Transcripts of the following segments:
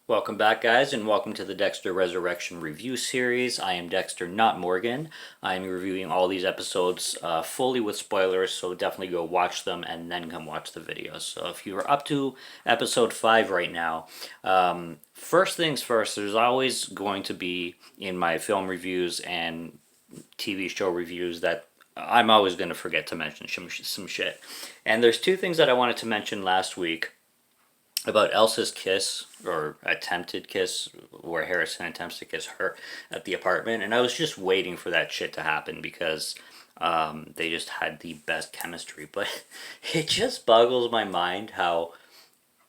Welcome back, guys, and welcome to the Dexter Resurrection review series. I am Dexter, not Morgan. I am reviewing all these episodes fully with spoilers, so definitely go watch them and then come watch the videos. So if you are up to episode 5 right now, first things first, there's always going to be in my film reviews and TV show reviews that I'm always going to forget to mention some shit. And there's two things that I wanted to mention last week about Elsa's kiss or attempted kiss, where Harrison attempts to kiss her at the apartment, and I was just waiting for that shit to happen because they just had the best chemistry. But it just boggles my mind how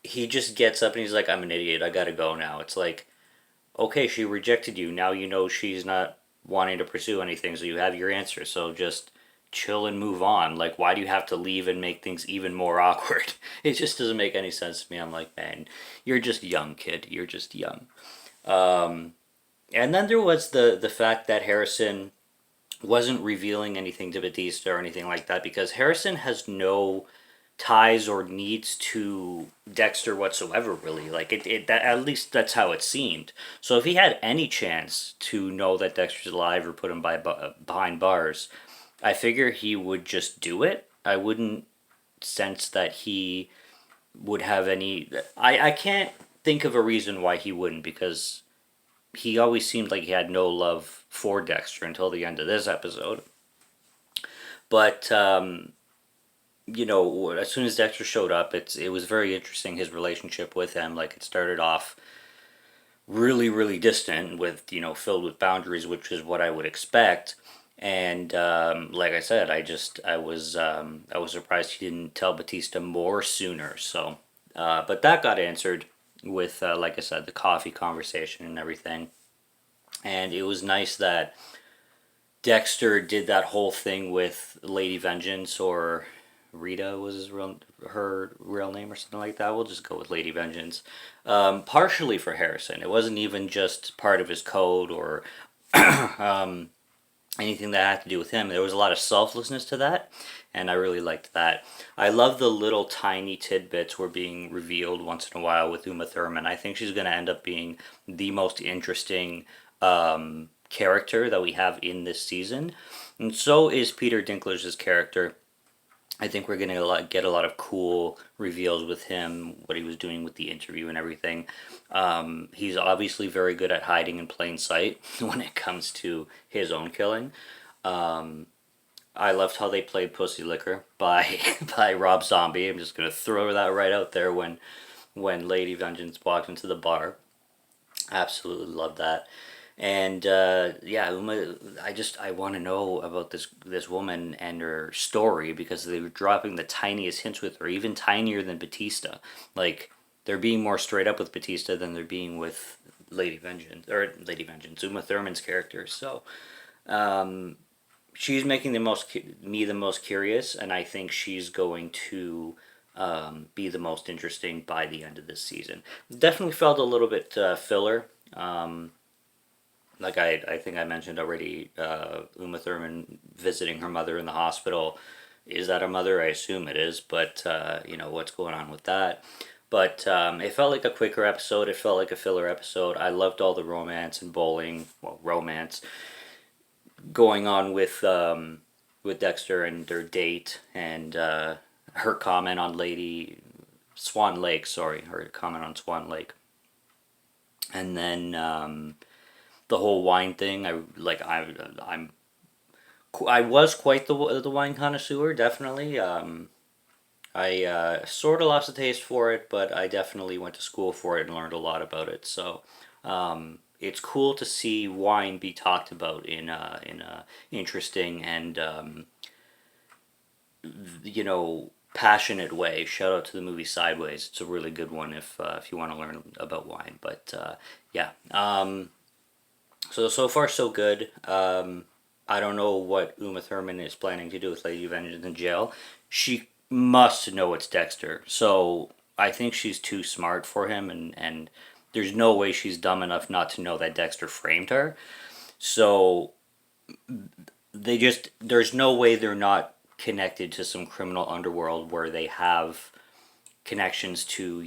he just gets up and he's like, "I'm an idiot. I gotta go now." It's like, okay, she rejected you. Now you know she's not wanting to pursue anything, so you have your answer. So just chill and move on. Like, why do you have to leave and make things even more awkward? It just doesn't make any sense to me. I'm like, man, you're just young, kid. You're just young. And then there was the fact that Harrison wasn't revealing anything to Batista or anything like that because Harrison has no ties or needs to Dexter whatsoever, really. Like that, at least that's how it seemed. So if he had any chance to know that Dexter's alive or put him behind bars, I figure he would just do it. I wouldn't sense that he would have any. I can't think of a reason why he wouldn't because he always seemed like he had no love for Dexter until the end of this episode. But as soon as Dexter showed up, it was very interesting his relationship with him. Like it started off really distant, with filled with boundaries, which is what I would expect. And like I said, I was surprised he didn't tell Batista more sooner. So, but that got answered with like I said, the coffee conversation and everything. And it was nice that Dexter did that whole thing with Lady Vengeance, or Rita was her real name or something like that. We'll just go with Lady Vengeance. Partially for Harrison, it wasn't even just part of his code or anything that had to do with him. There was a lot of selflessness to that, and I really liked that. I love the little tiny tidbits were being revealed once in a while with Uma Thurman. I think she's going to end up being the most interesting character that we have in this season, and so is Peter Dinklage's character. I think we're gonna get a lot of cool reveals with him, what he was doing with the interview and everything. He's obviously very good at hiding in plain sight when it comes to his own killing. I loved how they played "Pussy Liquor" by by Rob Zombie. I'm just gonna throw that right out there when Lady Vengeance walked into the bar. Absolutely loved that. And yeah, Uma, I want to know about this woman and her story because they were dropping the tiniest hints with her, even tinier than Batista. Like they're being more straight up with Batista than they're being with Lady Vengeance, Uma Thurman's character. So she's making the most curious, and I think she's going to be the most interesting by the end of this season. Definitely felt a little bit filler. Like I think I mentioned already, Uma Thurman visiting her mother in the hospital. Is that a mother? I assume it is, but what's going on with that? But it felt like a quicker episode. It felt like a filler episode. I loved all the romance and bowling, well, romance going on with Dexter and their date, and her comment on Lady Swan Lake. Sorry, her comment on Swan Lake, and then the whole wine thing. I was quite the wine connoisseur, definitely. I sort of lost the taste for it, but I definitely went to school for it and learned a lot about it. So it's cool to see wine be talked about in a interesting and passionate way. Shout out to the movie Sideways. It's a really good one if you want to learn about wine. But yeah. So far so good. I don't know what Uma Thurman is planning to do with Lady Vengeance in jail. She must know it's Dexter, so I think she's too smart for him, and there's no way she's dumb enough not to know that Dexter framed her. So there's no way they're not connected to some criminal underworld where they have connections to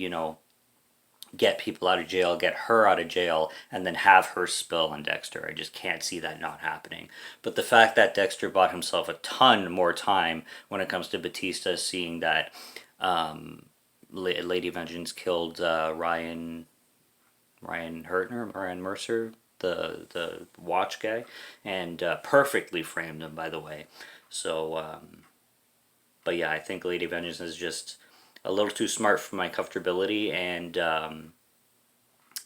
get people out of jail, get her out of jail, and then have her spill on Dexter. I just can't see that not happening. But the fact that Dexter bought himself a ton more time when it comes to Batista, seeing that Lady Vengeance killed Ryan Mercer, the watch guy, and perfectly framed him, by the way. So, but yeah, I think Lady Vengeance is just a little too smart for my comfortability, and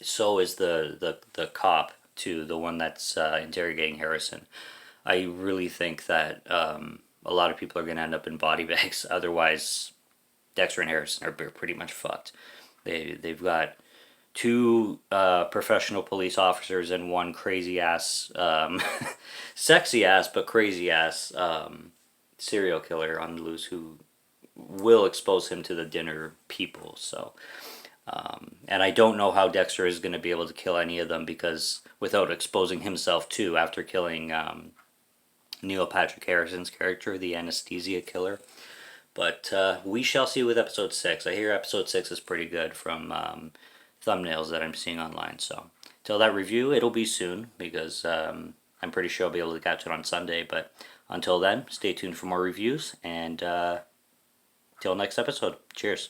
so is the cop too, the one that's interrogating Harrison. I really think that a lot of people are going to end up in body bags. Otherwise, Dexter and Harrison are pretty much fucked. They've got two professional police officers and one crazy ass, sexy ass but crazy ass serial killer on the loose who will expose him to the dinner people. So, and I don't know how Dexter is going to be able to kill any of them because without exposing himself too after killing Neil Patrick Harrison's character, the anesthesia killer. But we shall see with episode 6. I hear episode 6 is pretty good from thumbnails that I'm seeing online. So, till that review, it'll be soon because I'm pretty sure I'll be able to catch it on Sunday. But until then, stay tuned for more reviews and till next episode. Cheers.